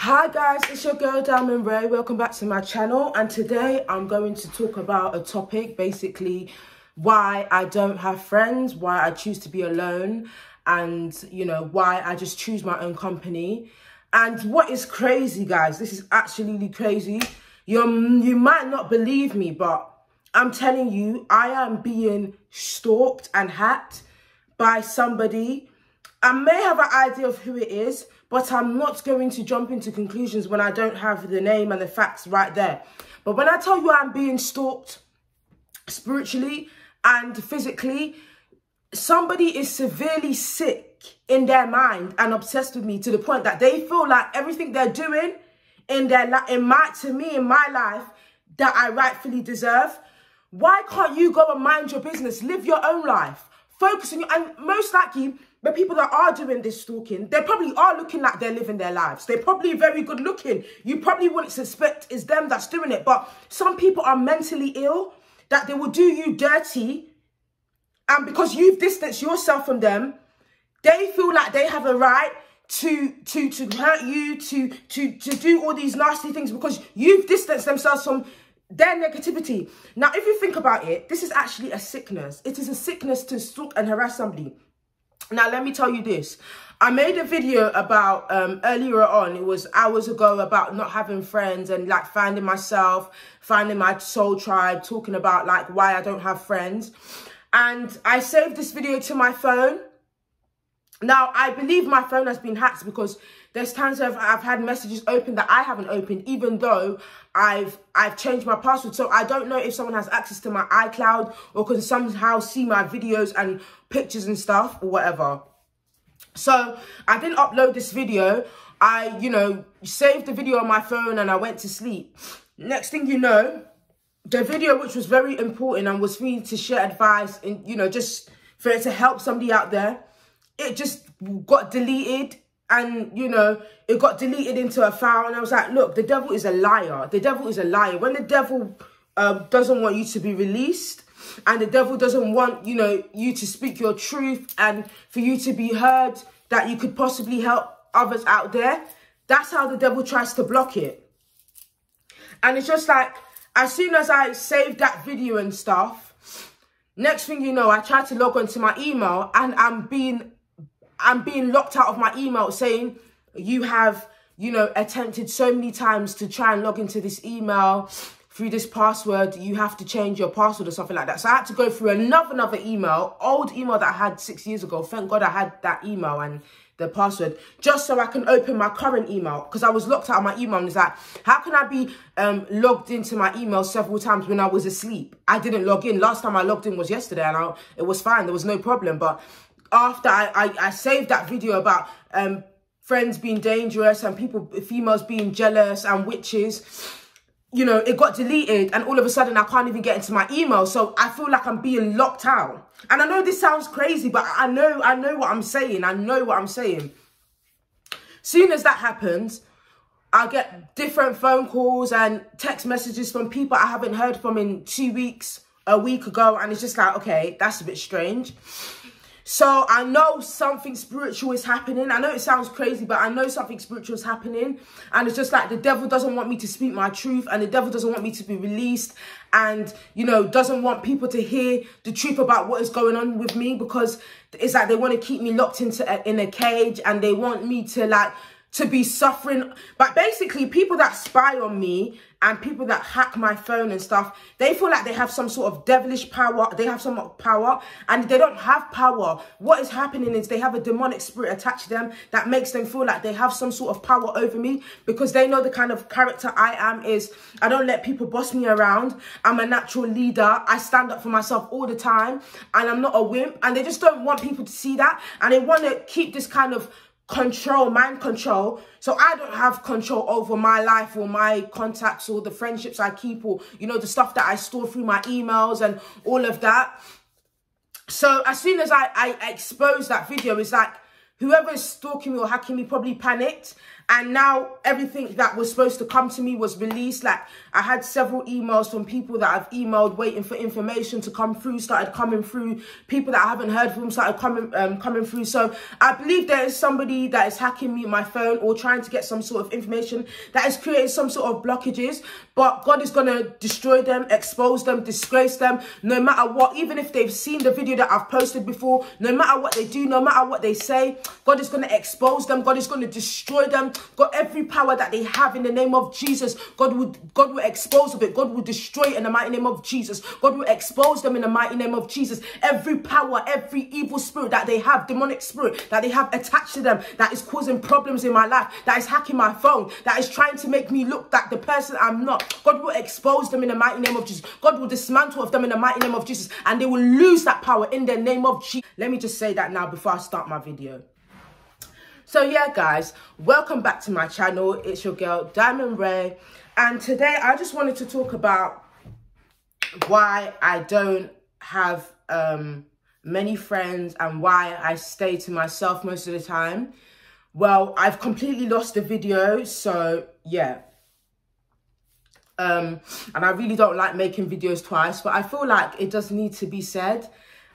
Hi guys, it's your girl Diamond Ray. Welcome back to my channel, and today I'm going to talk about a topic, basically why I don't have friends, why I choose to be alone, and why I just choose my own company. And what is crazy, guys, this is absolutely crazy. You might not believe me, but I'm telling you, I am being stalked and hacked by somebody. I may have an idea of who it is, but I'm not going to jump into conclusions when I don't have the name and the facts right there. But when I tell you I'm being stalked spiritually and physically, somebody is severely sick in their mind and obsessed with me to the point that they feel like everything they're doing in my life that I rightfully deserve. Why can't you go and mind your business, live your own life, focus on you? And most likely, the people that are doing this stalking, they probably are looking like they're living their lives. They're probably very good looking. You probably wouldn't suspect it's them that's doing it. But some people are mentally ill, that they will do you dirty. And because you've distanced yourself from them, they feel like they have a right to hurt you, to do all these nasty things because you've distanced themselves from their negativity. Now, if you think about it, this is actually a sickness. It is a sickness to stalk and harass somebody. Now, let me tell you this. I made a video about, earlier on, it was hours ago, about not having friends and like finding myself, finding my soul tribe, talking about like why I don't have friends. And I saved this video to my phone. Now, I believe my phone has been hacked because there's times where I've had messages open that I haven't opened, even though I've changed my password. So I don't know if someone has access to my iCloud or can somehow see my videos and pictures and stuff or whatever. So I didn't upload this video. I, saved the video on my phone and I went to sleep. Next thing you know, the video, which was very important and was for me to share advice and, just for it to help somebody out there, it just got deleted. And, it got deleted into a file. And I was like, look, the devil is a liar. The devil is a liar. When the devil doesn't want you to be released, and the devil doesn't want, you to speak your truth and for you to be heard, that you could possibly help others out there, that's how the devil tries to block it. And it's just like, as soon as I saved that video and stuff, next thing you know, I tried to log on to my email and I'm being locked out of my email saying, you have, attempted so many times to try and log into this email through this password. You have to change your password or something like that. So I had to go through another email, old email that I had 6 years ago. Thank God I had that email and the password, just so I can open my current email, because I was locked out of my email. And it's like, how can I be logged into my email several times when I was asleep? I didn't log in. Last time I logged in was yesterday and it was fine. There was no problem. But after I saved that video about friends being dangerous and females being jealous and witches, it got deleted, and all of a sudden I can't even get into my email. So I feel like I'm being locked out. And I know this sounds crazy, but I know what I'm saying. I know what I'm saying. Soon as that happens, I get different phone calls and text messages from people I haven't heard from in 2 weeks, a week ago. And it's just like, okay, that's a bit strange. So I know something spiritual is happening. I know it sounds crazy, but I know something spiritual is happening. And it's just like the devil doesn't want me to speak my truth, and the devil doesn't want me to be released, and, doesn't want people to hear the truth about what is going on with me, because it's like they want to keep me locked in a cage, and they want me to be suffering. But basically, people that spy on me and people that hack my phone and stuff, they feel like they have some sort of devilish power. They have some power, and they don't have power. What is happening is they have a demonic spirit attached to them that makes them feel like they have some sort of power over me, because they know the kind of character I am is I don't let people boss me around. I'm a natural leader. I stand up for myself all the time, and I'm not a wimp. And they just don't want people to see that, and they want to keep this kind of mind control, so I don't have control over my life or my contacts or the friendships I keep, or the stuff that I store through my emails and all of that. So as soon as I exposed that video, it's like whoever is stalking me or hacking me probably panicked, And now everything that was supposed to come to me was released. Like, I had several emails from people that I've emailed waiting for information to come through, started coming through. People that I haven't heard from started coming through. So I believe there is somebody that is hacking me, my phone, or trying to get some sort of information that is creating some sort of blockages. But God is going to destroy them, expose them, disgrace them, no matter what. Even if they've seen the video that I've posted before, no matter what they do, no matter what they say, God is going to expose them. God is going to destroy them. God, every power that they have in the name of Jesus, God will expose of it. God will destroy it in the mighty name of Jesus. God will expose them in the mighty name of Jesus. Every power, every evil spirit that they have, demonic spirit that they have attached to them, that is causing problems in my life, that is hacking my phone, that is trying to make me look like the person I'm not. God will expose them in the mighty name of Jesus. God will dismantle of them in the mighty name of Jesus, and they will lose that power in the name of Jesus. Let me just say that now before I start my video. So yeah, guys, welcome back to my channel. It's your girl, Diamond Ray. And today I just wanted to talk about why I don't have many friends and why I stay to myself most of the time. Well, I've completely lost the video, so yeah. And I really don't like making videos twice, but I feel like it does need to be said.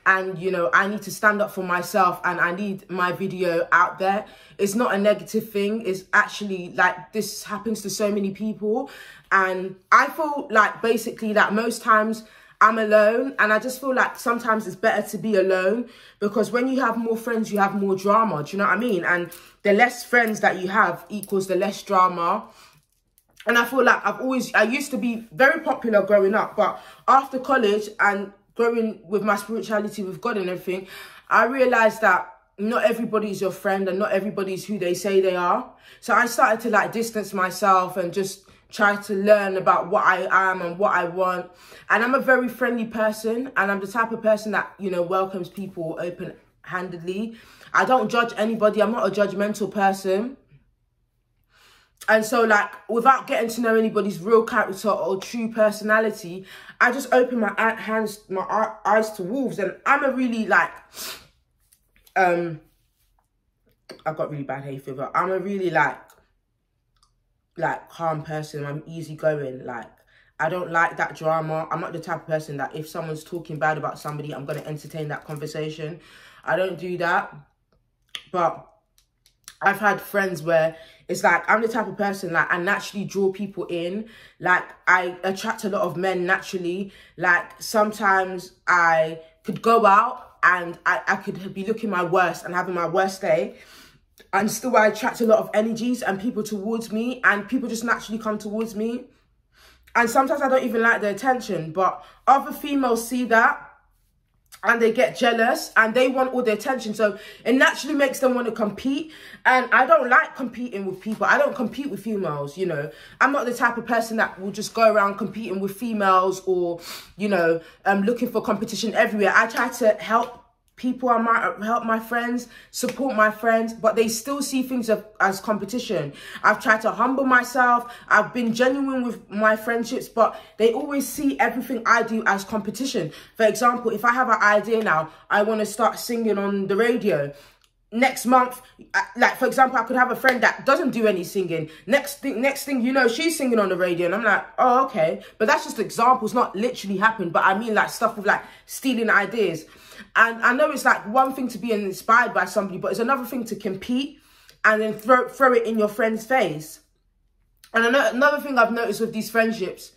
And, you know, I need to stand up for myself, and I need my video out there. It's not a negative thing. It's actually like this happens to so many people. And I feel like basically that most times I'm alone, and I just feel like sometimes it's better to be alone, because when you have more friends, you have more drama. Do you know what I mean? And the less friends that you have equals the less drama. And I feel like I used to be very popular growing up, but after college and growing with my spirituality with God and everything, I realized that not everybody is your friend and not everybody is who they say they are. So I started to like distance myself and just try to learn about what I am and what I want. And I'm a very friendly person, and I'm the type of person that, you know, welcomes people open-handedly. I don't judge anybody. I'm not a judgmental person. And so, like, without getting to know anybody's real character or true personality, I just open my eyes to wolves. And I'm a really, like, I've got really bad hay fever. I'm a really, like calm person. I'm easygoing. Like, I don't like that drama. I'm not the type of person that if someone's talking bad about somebody, I'm going to entertain that conversation. I don't do that. But I've had friends where it's like I'm the type of person like I naturally draw people in. Like, I attract a lot of men naturally. Like, sometimes I could go out and I could be looking my worst and having my worst day, and still I attract a lot of energies and people towards me, and people just naturally come towards me. And sometimes I don't even like the attention, but other females see that and they get jealous and they want all the attention. So it naturally makes them want to compete. And I don't like competing with people. I don't compete with females, you know. I'm not the type of person that will just go around competing with females or, you know, looking for competition everywhere. I try to help people, I might help my friends, support my friends, but they still see things as competition. I've tried to humble myself. I've been genuine with my friendships, but they always see everything I do as competition. For example, if I have an idea now, I want to start singing on the radio. Next month, like, for example, I could have a friend that doesn't do any singing. Next thing you know, she's singing on the radio, and I'm like, oh, okay. But that's just examples, not literally happened, but I mean like stuff with like stealing ideas. And I know it's like one thing to be inspired by somebody, but it's another thing to compete and then throw it in your friend's face. And another thing I've noticed with these friendships,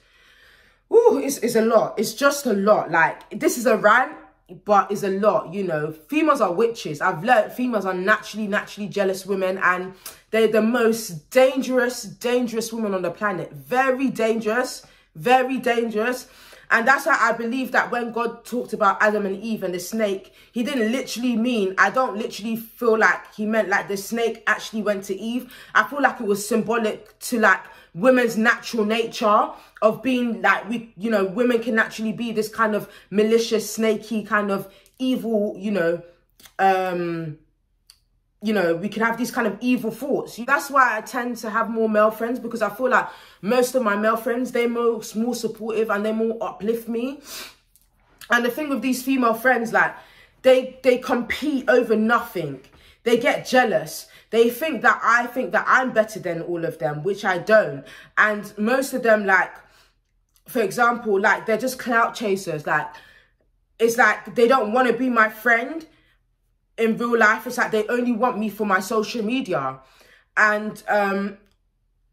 it's a lot. It's just a lot. Like, this is a rant, but it's a lot, you know. Females are witches. I've learned females are naturally jealous women, and they're the most dangerous women on the planet. Very dangerous, very dangerous. And that's why I believe that when God talked about Adam and Eve and the snake, he didn't literally mean, I don't literally feel like he meant like the snake actually went to Eve. I feel like it was symbolic to like women's natural nature of being like, women can naturally be this kind of malicious, snaky, kind of evil, we can have these kind of evil thoughts. That's why I tend to have more male friends, because I feel like most of my male friends, they're more supportive and they more uplift me. And the thing with these female friends, like, they compete over nothing. They get jealous. they think that I think that I'm better than all of them, which I don't. And most of them, like, for example, like, they're just clout chasers. Like, it's like they don't want to be my friend in real life. It's like they only want me for my social media. And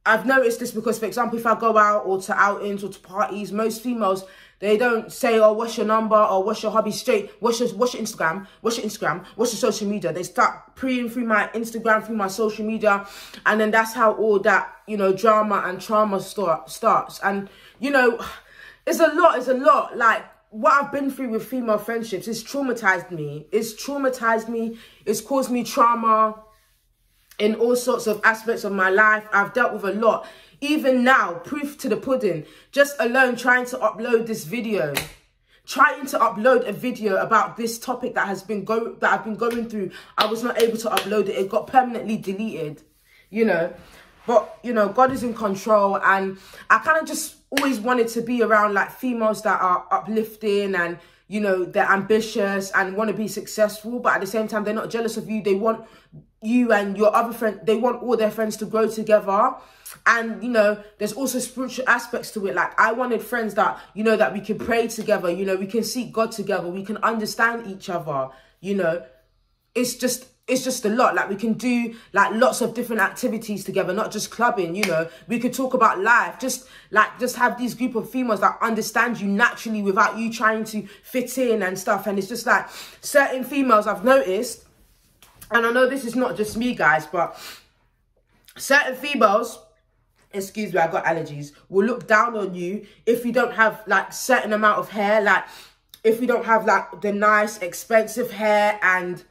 I've noticed this because, for example, if I go out or to outings or to parties, most females, they don't say, oh, what's your number or what's your hobby, straight, what's your Instagram, what's your social media. They start preying through my Instagram, through my social media, and then that's how all that, you know, drama and trauma starts. And, you know, it's a lot. Like, what I've been through with female friendships, it's traumatized me. It's caused me trauma in all sorts of aspects of my life. I've dealt with a lot. Even now, proof to the pudding, just alone trying to upload this video, trying to upload a video about this topic that I've been going through, I was not able to upload it. It got permanently deleted, you know. But, you know, God is in control, and I kind of just always wanted to be around, like, females that are uplifting and, you know, they're ambitious and want to be successful, but at the same time, they're not jealous of you. They want you and your other friend, they want all their friends to grow together. And, you know, there's also spiritual aspects to it. Like, I wanted friends that, you know, that we can pray together, you know, we can seek God together, we can understand each other, you know. It's just a lot. Like, we can do, like, lots of different activities together, not just clubbing, you know. We could talk about life, just have these group of females that understand you naturally without you trying to fit in and stuff. And it's just like certain females I've noticed, and I know this is not just me, guys, but certain females, excuse me, I got allergies, will look down on you if you don't have, like, certain amount of hair. Like, if you don't have, like, the nice, expensive hair, and,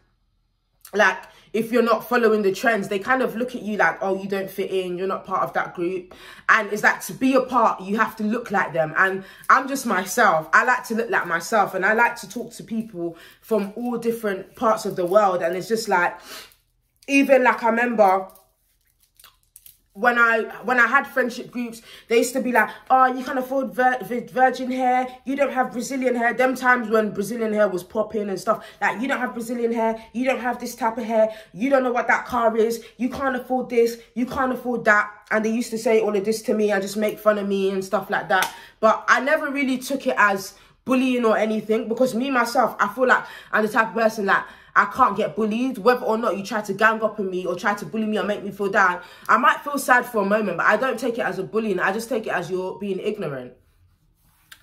like, if you're not following the trends, they kind of look at you like, oh, you don't fit in, you're not part of that group. And it's like, to be a part, you have to look like them. And I'm just myself. I like to look like myself, and I like to talk to people from all different parts of the world. And it's just like, even, like, I remember when I had friendship groups, they used to be like, oh, you can't afford virgin hair, you don't have Brazilian hair. Them times when Brazilian hair was popping and stuff, like, you don't have Brazilian hair, you don't have this type of hair, you don't know what that car is, you can't afford this, you can't afford that. And they used to say all of this to me and just make fun of me and stuff like that. But I never really took it as bullying or anything, because me, myself, I feel like I'm the type of person that I can't get bullied. Whether or not you try to gang up on me or try to bully me or make me feel down, I might feel sad for a moment, but I don't take it as a bullying. I just take it as you're being ignorant.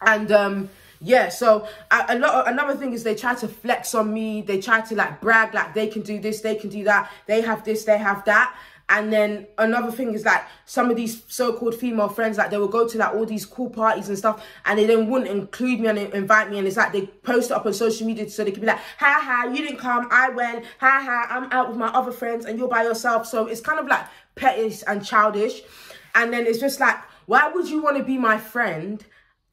And yeah, so another thing is they try to flex on me. They try to, like, brag, like, they can do this, they can do that, they have this, they have that. And then another thing is, like, some of these so-called female friends, like, they will go to, like, all these cool parties and stuff, and they then wouldn't include me and invite me. And it's like they post it up on social media so they can be like, ha ha, you didn't come, I went, ha ha, I'm out with my other friends and you're by yourself. So it's kind of like pettish and childish. And then it's just like, why would you want to be my friend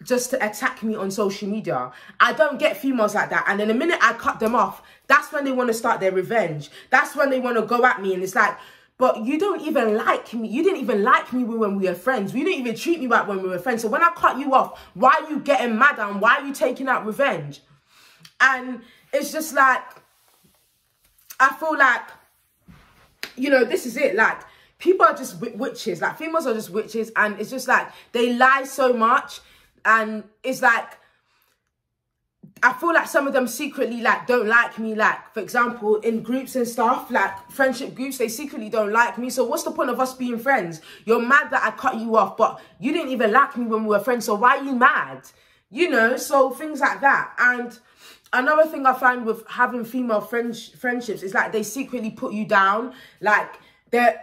just to attack me on social media? I don't get females like that. And then the minute I cut them off, that's when they want to start their revenge. That's when they want to go at me. And it's like, but you don't even like me. You didn't even like me when we were friends. You didn't even treat me right when we were friends. So when I cut you off, why are you getting mad and why are you taking out revenge? And it's just like, I feel like, you know, this is it. Like, people are just witches. Like, females are just witches. And it's just like, they lie so much. And it's like, I feel like some of them secretly, like, don't like me. Like, for example, in groups and stuff, like friendship groups, they secretly don't like me. So what's the point of us being friends? You're mad that I cut you off, but you didn't even like me when we were friends. So why are you mad? You know, so things like that. And another thing I find with having female friendships is, like, they secretly put you down. Like,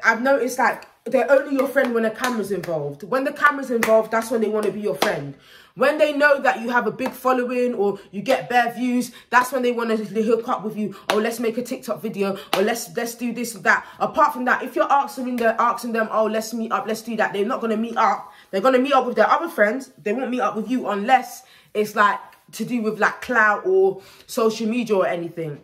I've noticed, like, they're only your friend when a camera's involved. When the camera's involved, that's when they want to be your friend. When they know that you have a big following or you get bare views, that's when they want to hook up with you. Oh, let's make a TikTok video, or let's do this and that. Apart from that, if you're asking them, oh, let's meet up, let's do that, they're not going to meet up. They're going to meet up with their other friends. They won't meet up with you unless it's, like, to do with, like, clout or social media or anything.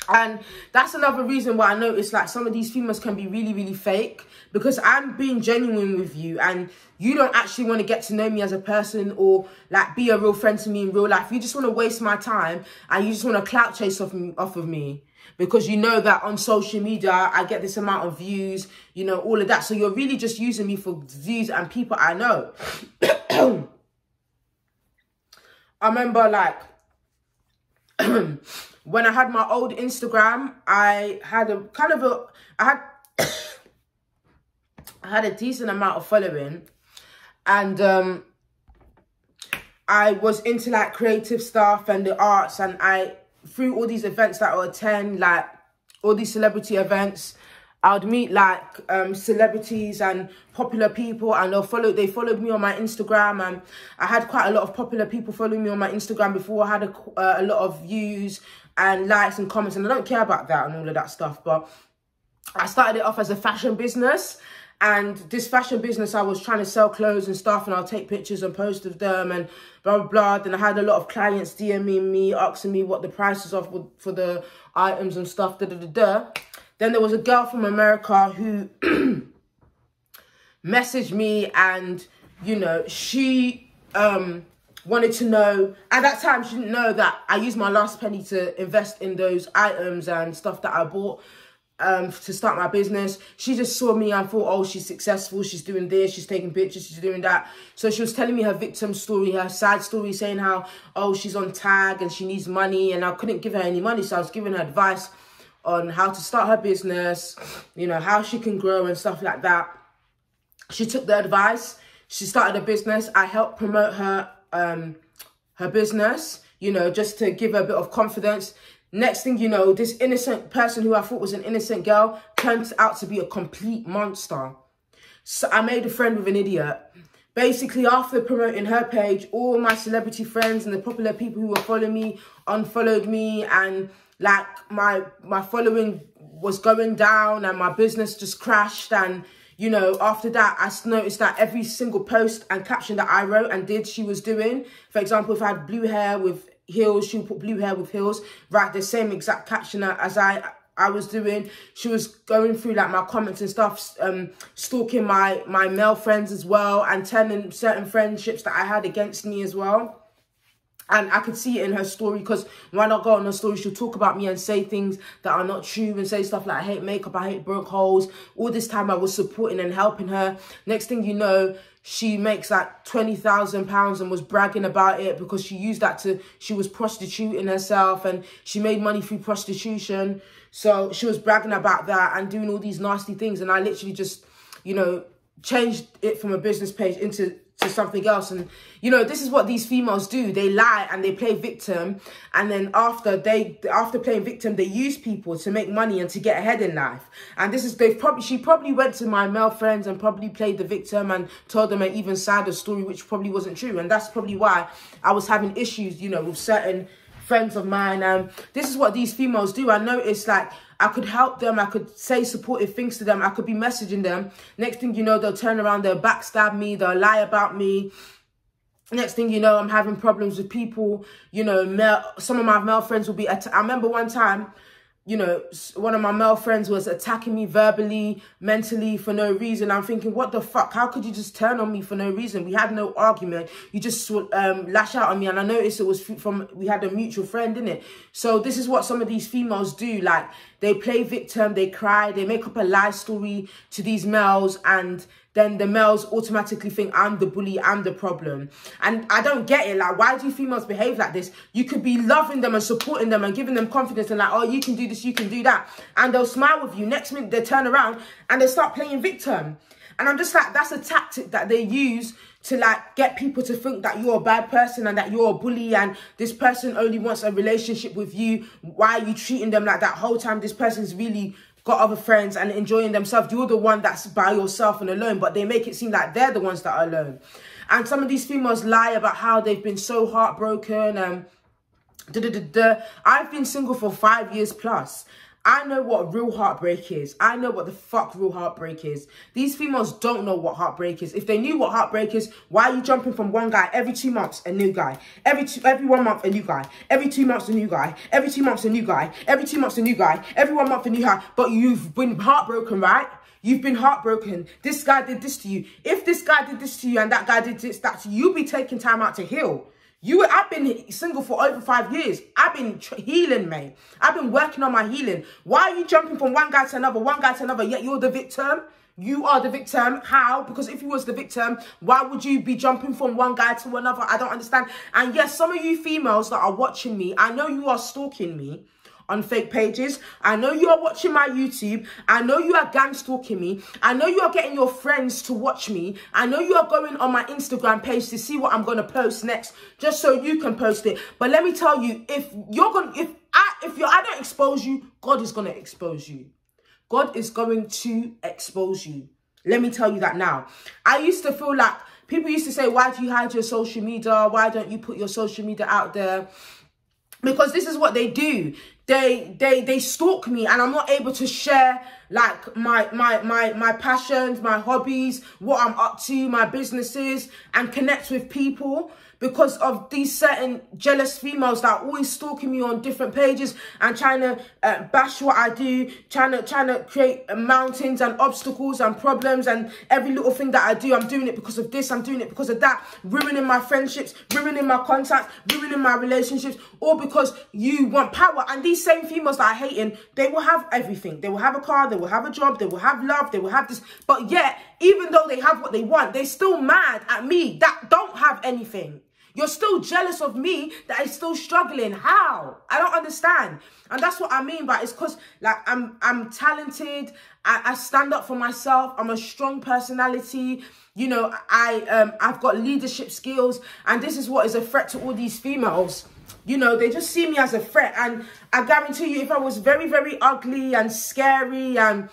And that's another reason why I notice, like, some of these females can be really, really fake, because I'm being genuine with you and you don't actually want to get to know me as a person or, like, be a real friend to me in real life. You just want to waste my time and you just want to clout chase off of me. because you know that on social media, I get this amount of views, you know, all of that. So you're really just using me for views and people I know. I remember, like, when I had my old Instagram, I had a kind of a, I had a decent amount of following, and I was into like creative stuff and the arts, and I, through all these events that I would attend, like all these celebrity events, I would meet like celebrities and popular people, and they followed me on my Instagram, and I had quite a lot of popular people following me on my Instagram before I had a lot of views and likes and comments, and I don't care about that and all of that stuff. But I started it off as a fashion business, and this fashion business, I was trying to sell clothes and stuff, and I'll take pictures and post of them and blah, blah, blah. Then I had a lot of clients DMing me, asking me what the prices of for the items and stuff, da, da, da, da. Then there was a girl from America who messaged me, and, you know, she wanted to know, at that time, she didn't know that I used my last penny to invest in those items and stuff that I bought to start my business. She just saw me and thought, oh, she's successful, she's doing this, she's taking pictures, she's doing that. So she was telling me her victim story, her side story, saying how, oh, she's on tag and she needs money, and I couldn't give her any money, so I was giving her advice on how to start her business, you know, how she can grow and stuff like that. She took the advice, she started a business. I helped promote her her business, you know, just to give her a bit of confidence. Next thing you know, this innocent person who I thought was an innocent girl turned out to be a complete monster. So I made a friend with an idiot. Basically, after promoting her page, all my celebrity friends and the popular people who were following me unfollowed me, and like my following was going down and my business just crashed. And, you know, after that, I noticed that every single post and caption that I wrote and did, she was doing. For example, if I had blue hair with heels, she would put blue hair with heels, write the same exact caption as I was doing. She was going through like my comments and stuff, stalking my male friends as well, and turning certain friendships that I had against me as well. And I could see it in her story, because when I go on her story, she'll talk about me and say things that are not true, and say stuff like, I hate makeup, I hate broke holes. All this time I was supporting and helping her. Next thing you know, she makes like £20,000 and was bragging about it, because she used that she was prostituting herself and she made money through prostitution. So she was bragging about that and doing all these nasty things. And I literally just, you know, changed it from a business page into something else. And, you know, this is what these females do. They lie and they play victim, and then after playing victim, they use people to make money and to get ahead in life. And this is, she probably went to my male friends and probably played the victim and told them an even sadder story, which probably wasn't true. And that's probably why I was having issues, you know, with certain friends of mine. And this is what these females do. I noticed, like, I could help them, I could say supportive things to them, I could be messaging them. Next thing you know, they'll turn around, they'll backstab me, they'll lie about me. Next thing you know, I'm having problems with people. You know, some of my male friends will be, I remember one time, you know, one of my male friends was attacking me verbally, mentally, for no reason. I'm thinking, what the fuck? How could you just turn on me for no reason? We had no argument. You just lash out on me. And I noticed it was we had a mutual friend, innit? So this is what some of these females do. Like, they play victim, they cry, they make up a lie story to these males, and then the males automatically think, I'm the bully, I'm the problem. And I don't get it. Like, why do females behave like this? You could be loving them and supporting them and giving them confidence and like, oh, you can do this, you can do that. And they'll smile with you. Next minute, they turn around and they start playing victim. And I'm just like, that's a tactic that they use to, like, get people to think that you're a bad person and that you're a bully, and this person only wants a relationship with you. Why are you treating them like that? Whole time this person's really got other friends and enjoying themselves. You're the one that's by yourself and alone, but they make it seem like they're the ones that are alone. And some of these females lie about how they've been so heartbroken and I've been single for 5 years plus. I know what real heartbreak is. I know what the fuck real heartbreak is. These females don't know what heartbreak is. If they knew what heartbreak is, why are you jumping from one guy every 2 months, a new guy? Every 1 month, a new guy. Every 2 months, a new guy. Every 2 months, a new guy. Every 2 months, a new guy. Every 1 month, a new guy. But you've been heartbroken, right? You've been heartbroken. This guy did this to you. If this guy did this to you and that guy did that to you, you'll be taking time out to heal. I've been single for over 5 years. I've been healing, mate. I've been working on my healing. Why are you jumping from one guy to another, yet you're the victim? You are the victim. How? Because if you was the victim, why would you be jumping from one guy to another? I don't understand. And yes, some of you females that are watching me, I know you are stalking me on fake pages. I know you are watching my YouTube. I know you are gang stalking me. I know you are getting your friends to watch me. I know you are going on my Instagram page to see what I'm going to post next, just so you can post it. But let me tell you, if I don't expose you, God is going to expose you. God is going to expose you. Let me tell you that now. I used to feel like people used to say, why do you hide your social media? Why don't you put your social media out there? Because this is what they do. They stalk me, and I'm not able to share like my passions, my hobbies, what I'm up to, my businesses, and connect with people, because of these certain jealous females that are always stalking me on different pages and trying to bash what I do, trying to create mountains and obstacles and problems, and every little thing that I do, I'm doing it because of this, I'm doing it because of that, ruining my friendships, ruining my contacts, ruining my relationships, all because you want power. And these same females that are hating, they will have everything. They will have a car, they will have a job, they will have love, they will have this. But yet, even though they have what they want, they're still mad at me that don't have anything. You're still jealous of me that is still struggling. How? I don't understand. And that's what I mean by it's because like I'm talented. I stand up for myself. I'm a strong personality. You know, I've got leadership skills, and this is what is a threat to all these females. You know, they just see me as a threat. And I guarantee you, if I was very, very ugly and scary and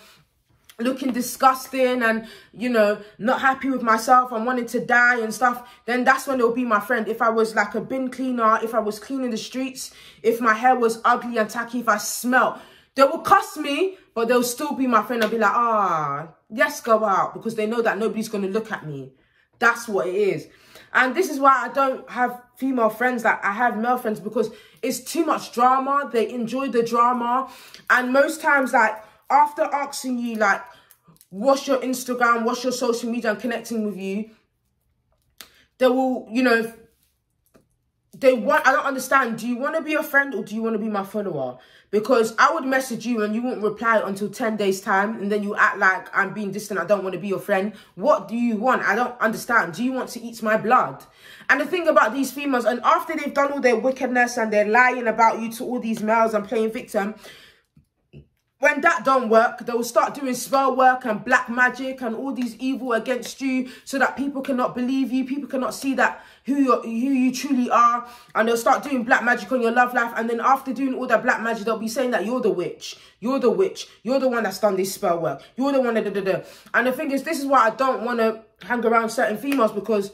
looking disgusting and, you know, not happy with myself and wanting to die and stuff, then that's when they'll be my friend. If I was like a bin cleaner, if I was cleaning the streets, if my hair was ugly and tacky, if I smelled, they will cuss me, but they'll still be my friend. I'll be like, yes, go out, because they know that nobody's going to look at me. That's what it is. And this is why I don't have female friends. Like, I have male friends because it's too much drama. They enjoy the drama. And most times, like, after asking you, like, what's your Instagram, what's your social media, and connecting with you, they will, you know, I don't understand. Do you want to be a friend or do you want to be my follower? Because I would message you and you won't reply until 10 days time, and then you act like I'm being distant, I don't want to be your friend. What do you want? I don't understand. Do you want to eat my blood? And the thing about these females, and after they've done all their wickedness and they're lying about you to all these males and playing victim, when that don't work, they will start doing spell work and black magic and all these evil against you, so that people cannot believe you, people cannot see that who you truly are, and they'll start doing black magic on your love life. And then after doing all that black magic, they'll be saying that you're the witch, you're the witch, you're the one that's done this spell work, you're the one that And the thing is, this is why I don't want to hang around certain females, because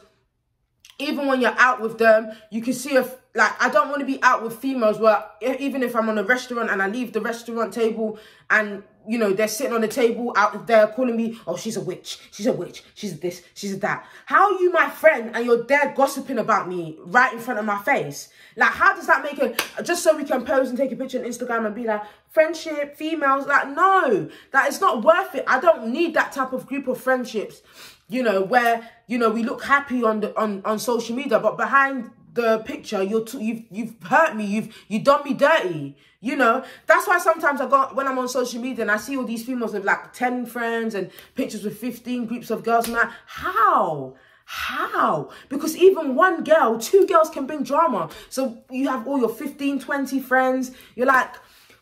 even when you're out with them, you can see if, like, I don't want to be out with females where even if I'm on a restaurant and I leave the restaurant table and, you know, they're sitting on the table out there calling me, oh, she's a witch, she's this, she's that. How are you my friend and you're there gossiping about me right in front of my face? Like, how does that make it, just so we can pose and take a picture on Instagram and be like, friendship, females? Like, no, that is not worth it. I don't need that type of group of friendships, you know, where, you know, we look happy on social media, but behind the picture, you've hurt me, you've done me dirty, you know. That's why sometimes when I'm on social media and I see all these females with like 10 friends and pictures with 15 groups of girls, and how? Because even one girl, 2 girls can bring drama. So you have all your 15, 20 friends, you're like,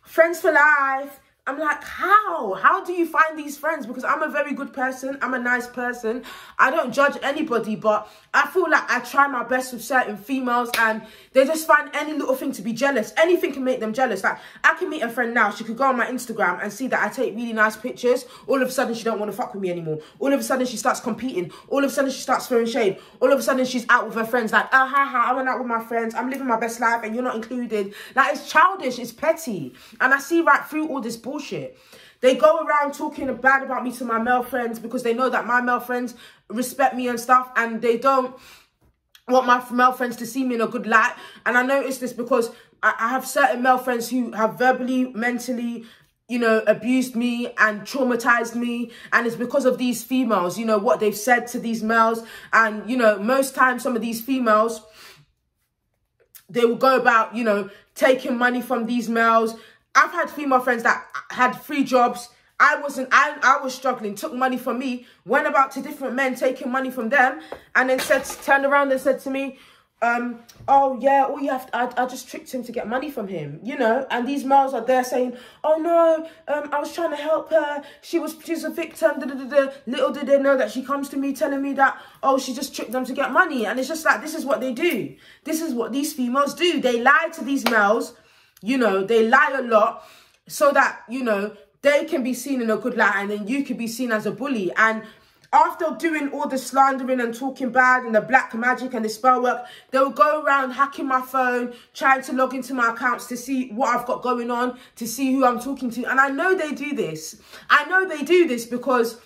friends for life. I'm like, how do you find these friends? Because I'm a very good person. I'm a nice person. I don't judge anybody, but I feel like I try my best with certain females and they just find any little thing to be jealous. Anything can make them jealous. Like, I can meet a friend now. She could go on my Instagram and see that I take really nice pictures. All of a sudden, she don't want to fuck with me anymore. All of a sudden, she starts competing. All of a sudden, she starts throwing shade. All of a sudden, she's out with her friends. Like, I went out with my friends. I'm living my best life and you're not included. Like, it's childish. It's petty. And I see right through all this bullshit. They go around talking bad about me to my male friends because they know that my male friends respect me and stuff, and they don't want my male friends to see me in a good light. And I notice this because I have certain male friends who have verbally, mentally, you know, abused me and traumatized me, and it's because of these females, you know, what they've said to these males. And, you know, most times some of these females, they will go about, you know, taking money from these males. I've had female friends that had 3 jobs. I was struggling, took money from me, went about to different men, taking money from them, and then turned around and said to me, oh yeah, all you have to, I just tricked him to get money from him, you know. And these males are there saying, oh no, I was trying to help her, she's a victim, da, da, da, da. Little did they know that she comes to me telling me that, oh, she just tricked them to get money. And it's just like, this is what they do. This is what these females do. They lie to these males, you know, they lie a lot so that, you know, they can be seen in a good light, and then you can be seen as a bully. And after doing all the slandering and talking bad and the black magic and the spell work, they'll go around hacking my phone, trying to log into my accounts to see what I've got going on, to see who I'm talking to. And I know they do this. I know they do this because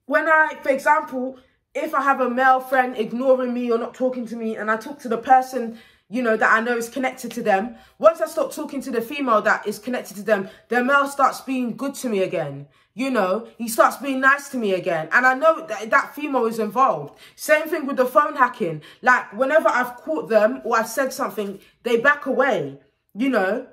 when for example, if I have a male friend ignoring me or not talking to me, and I talk to the person, you know, that I know is connected to them, once I stop talking to the female that is connected to them, the male starts being good to me again. You know, he starts being nice to me again. And I know that that female is involved. Same thing with the phone hacking. Like, whenever I've caught them or I've said something, they back away, you know.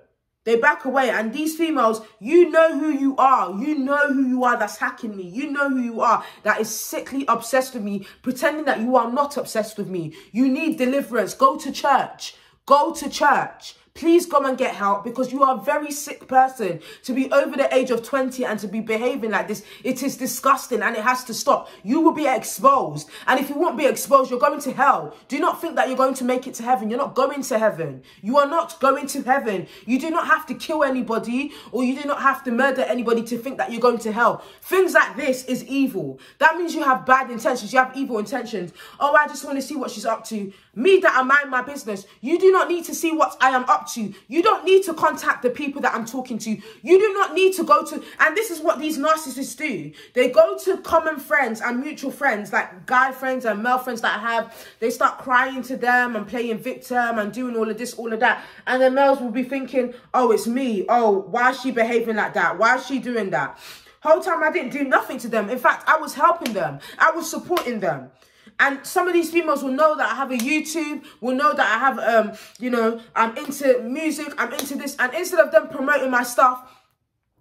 They back away. And these females, you know who you are. You know who you are that's hacking me. You know who you are that is sickly obsessed with me, pretending that you are not obsessed with me. You need deliverance. Go to church. Go to church. Please go and get help, because you are a very sick person to be over the age of 20 and to be behaving like this. It is disgusting and it has to stop. You will be exposed. And if you won't be exposed, you're going to hell. Do not think that you're going to make it to heaven. You're not going to heaven. You are not going to heaven. You do not have to kill anybody, or you do not have to murder anybody to think that you're going to hell. Things like this is evil. That means you have bad intentions. You have evil intentions. Oh, I just want to see what she's up to. Me that I mind my business. You do not need to see what I am up to. You don't need to contact the people that I'm talking to. You do not need to go to, and this is what these narcissists do. They go to common friends and mutual friends, like guy friends and male friends that I have. They start crying to them and playing victim and doing all of this, all of that. And the males will be thinking, oh, it's me. Oh, why is she behaving like that? Why is she doing that? Whole time I didn't do nothing to them. In fact, I was helping them. I was supporting them. And some of these females will know that I have a YouTube, will know that I have, you know, I'm into music, I'm into this. And instead of them promoting my stuff,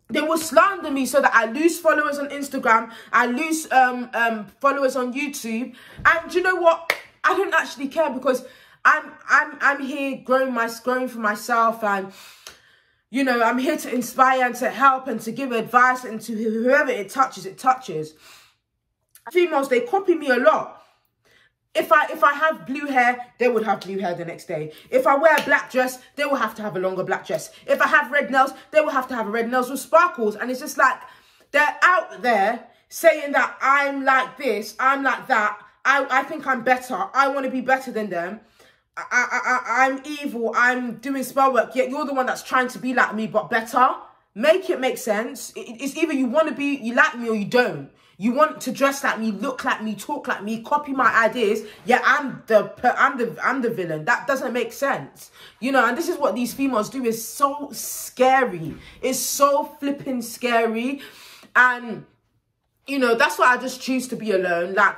they will slander me so that I lose followers on Instagram, I lose followers on YouTube. And you know what? I don't actually care, because I'm here growing for myself, and you know, I'm here to inspire and to help and to give advice, and to whoever it touches, it touches. Females, they copy me a lot. If I have blue hair, they would have blue hair the next day. If I wear a black dress, they will have to have a longer black dress. If I have red nails, they will have to have red nails with sparkles. And it's just like, they're out there saying that I'm like this, I'm like that. I think I'm better. I want to be better than them. I'm evil. I'm doing spell work. Yet you're the one that's trying to be like me, but better. Make it make sense. It's either you want to be, you like me, or you don't. You want to dress like me, look like me, talk like me, copy my ideas. Yeah, I'm the villain. That doesn't make sense, you know. And this is what these females do. Is so scary. It's so flipping scary, and you know, that's why I just choose to be alone. Like,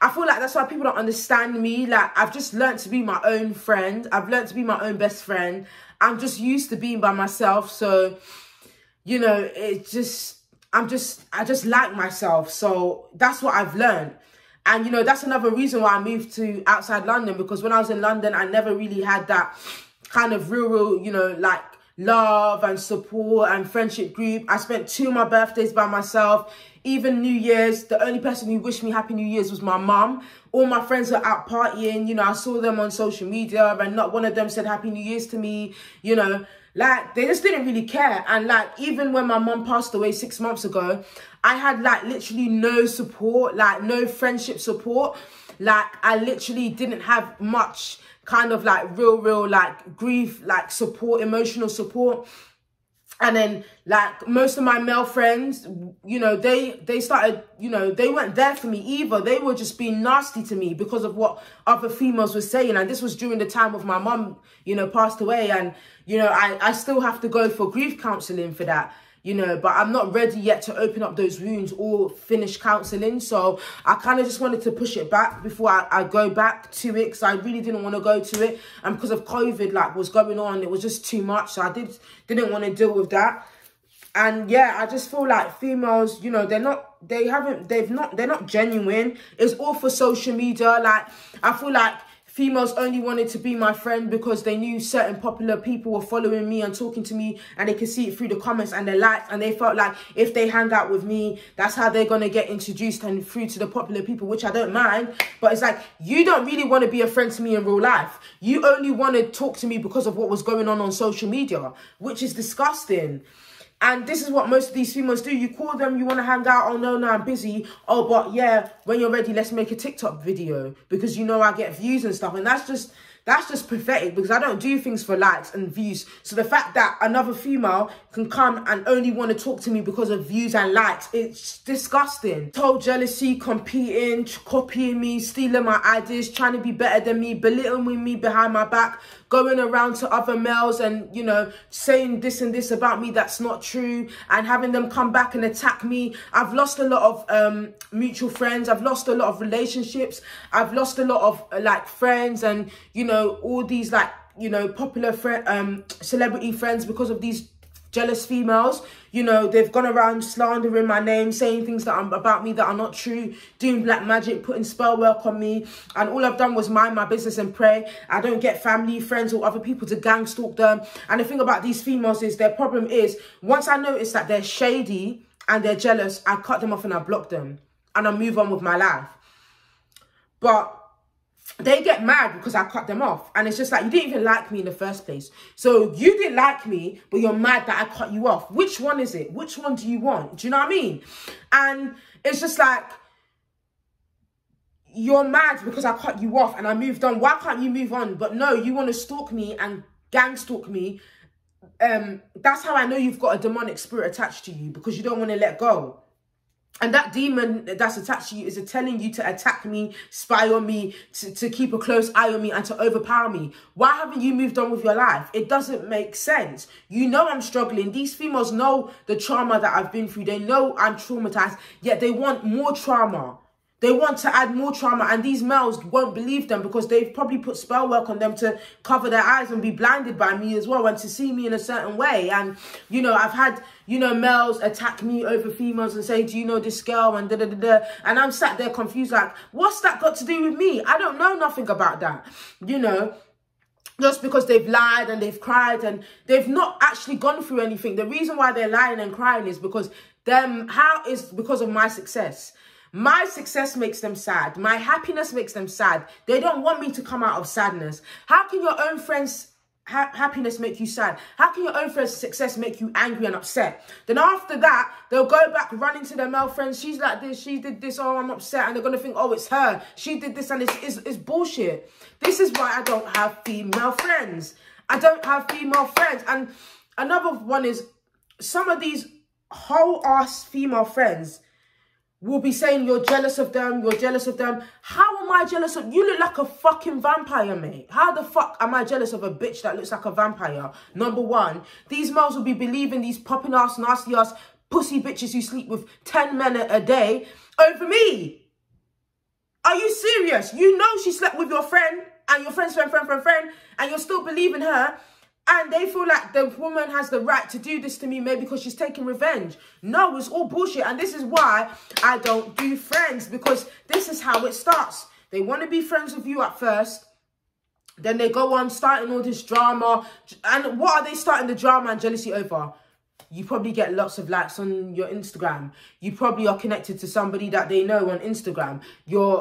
I feel like that's why people don't understand me. Like, I've just learned to be my own friend. I've learned to be my own best friend. I'm just used to being by myself. So, you know, it just, I just like myself. So that's what I've learned. And, you know, that's another reason why I moved to outside London, because when I was in London, I never really had that kind of real, you know, like love and support and friendship group. I spent 2 of my birthdays by myself. Even New Year's, the only person who wished me Happy New Year's was my mum. All my friends were out partying. You know, I saw them on social media and not one of them said Happy New Year's to me, you know. Like, they just didn't really care. And like, even when my mum passed away 6 months ago, I had like literally no support, like no friendship support. Like, I literally didn't have much kind of like real like grief, like support, emotional support. And then like most of my male friends, you know, they started, you know, they weren't there for me either. They were just being nasty to me because of what other females were saying. And this was during the time of my mum, you know, passed away. And, you know, I still have to go for grief counselling for that. you know, but I'm not ready yet to open up those wounds or finish counselling. So I kind of just wanted to push it back before I go back to it, because I really didn't want to go to it. And because of COVID, like, was going on, it was just too much. So I didn't want to deal with that. And yeah, I just feel like females, you know, they're not genuine. It's all for social media. Like, I feel like females only wanted to be my friend because they knew certain popular people were following me and talking to me, and they could see it through the comments and the likes, and they felt like if they hang out with me, that's how they're going to get introduced and through to the popular people, which I don't mind. But it's like, you don't really want to be a friend to me in real life. You only want to talk to me because of what was going on social media, which is disgusting. And this is what most of these females do. You call them, you want to hang out. Oh, no, I'm busy. Oh, but yeah, when you're ready, let's make a TikTok video because, you know, I get views and stuff. And that's just pathetic, because I don't do things for likes and views. So the fact that another female can come and only want to talk to me because of views and likes, it's disgusting. Total jealousy, competing, copying me, stealing my ideas, trying to be better than me, belittling me behind my back, going around to other males and, you know, saying this and this about me that's not true, and having them come back and attack me. I've lost a lot of mutual friends. I've lost a lot of relationships. I've lost a lot of like friends, and, you know, all these, like, you know, popular celebrity friends because of these jealous females. You know, they've gone around slandering my name, saying things that about me that are not true, doing black magic, putting spell work on me, and all I've done was mind my business and pray. I don't get family, friends, or other people to gang stalk them. And the thing about these females is, their problem is, once I notice that they're shady and they're jealous, I cut them off and I block them and I move on with my life. But they get mad because I cut them off. And it's just like, you didn't even like me in the first place. So you didn't like me, but you're mad that I cut you off. Which one is it? Which one do you want? Do you know what I mean? And it's just like, you're mad because I cut you off and I moved on. Why can't you move on? But no, you want to stalk me and gang stalk me. That's how I know you've got a demonic spirit attached to you, because you don't want to let go. And that demon that's attached to you is telling you to attack me, spy on me, to keep a close eye on me and to overpower me. Why haven't you moved on with your life? It doesn't make sense. You know I'm struggling. These females know the trauma that I've been through. They know I'm traumatized, yet they want more trauma. They want to add more trauma, and these males won't believe them because they've probably put spell work on them to cover their eyes and be blinded by me as well, and to see me in a certain way. And, you know, I've had, you know, males attack me over females and say, do you know this girl? And da-da-da-da. And I'm sat there confused, like, what's that got to do with me? I don't know nothing about that, you know. Just because they've lied and they've cried and they've not actually gone through anything. The reason why they're lying and crying is because because of my success. My success makes them sad. My happiness makes them sad. They don't want me to come out of sadness. How can your own friends' happiness make you sad? How can your own friend's success make you angry and upset? Then after that, they'll go back, run into their male friends. She's like this, she did this, oh, I'm upset. And they're going to think, oh, it's her. She did this, and it's bullshit. This is why I don't have female friends. I don't have female friends. And another one is, some of these whole-ass female friends will be saying, you're jealous of them, you're jealous of them. How am I jealous of you? Look like a fucking vampire, mate. How the fuck am I jealous of a bitch that looks like a vampire? Number one, these males will be believing these popping ass, nasty ass, pussy bitches who sleep with 10 men a day over me. Are you serious? You know she slept with your friend and your friend's friend, and you're still believing her. And they feel like the woman has the right to do this to me, maybe because she's taking revenge. No, it's all bullshit. And this is why I don't do friends, because this is how it starts. They want to be friends with you at first. Then they go on starting all this drama. And what are they starting the drama and jealousy over? You probably get lots of likes on your Instagram. You probably are connected to somebody that they know on Instagram. Your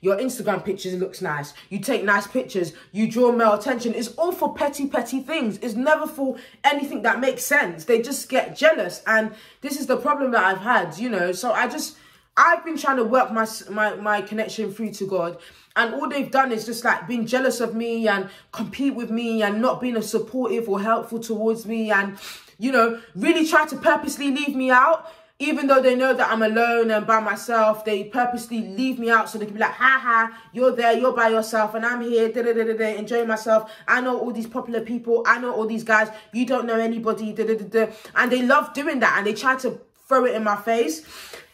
Instagram pictures looks nice. You take nice pictures. You draw male attention. It's all for petty things. It's never for anything that makes sense. They just get jealous. And this is the problem that I've had, you know. So I've been trying to work my connection through to God. And all they've done is just like being jealous of me and compete with me and not being supportive or helpful towards me, and, you know, really try to purposely leave me out. even though they know that I'm alone and by myself, they purposely leave me out so they can be like, ha ha, you're there, you're by yourself, and I'm here, da da da da da, enjoying myself. I know all these popular people, I know all these guys, you don't know anybody, da da da da. And they love doing that, and they try to throw it in my face.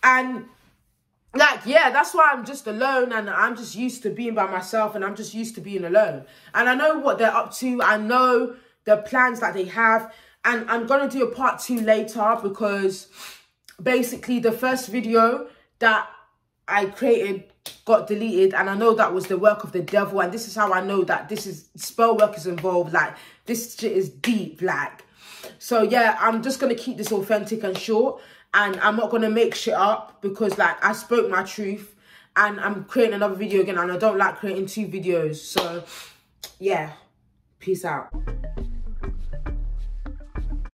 And like, yeah, that's why I'm just alone, and I'm just used to being by myself, and I'm just used to being alone. And I know what they're up to. I know the plans that they have, and I'm going to do a part 2 later, because basically the first video that I created got deleted, and I know that was the work of the devil, and this is how I know that this is spell work is involved. Like, this shit is deep, like. So yeah, I'm just going to keep this authentic and short, and I'm not going to make shit up, because like, I spoke my truth, and I'm creating another video again, and I don't like creating 2 videos. So yeah, peace out.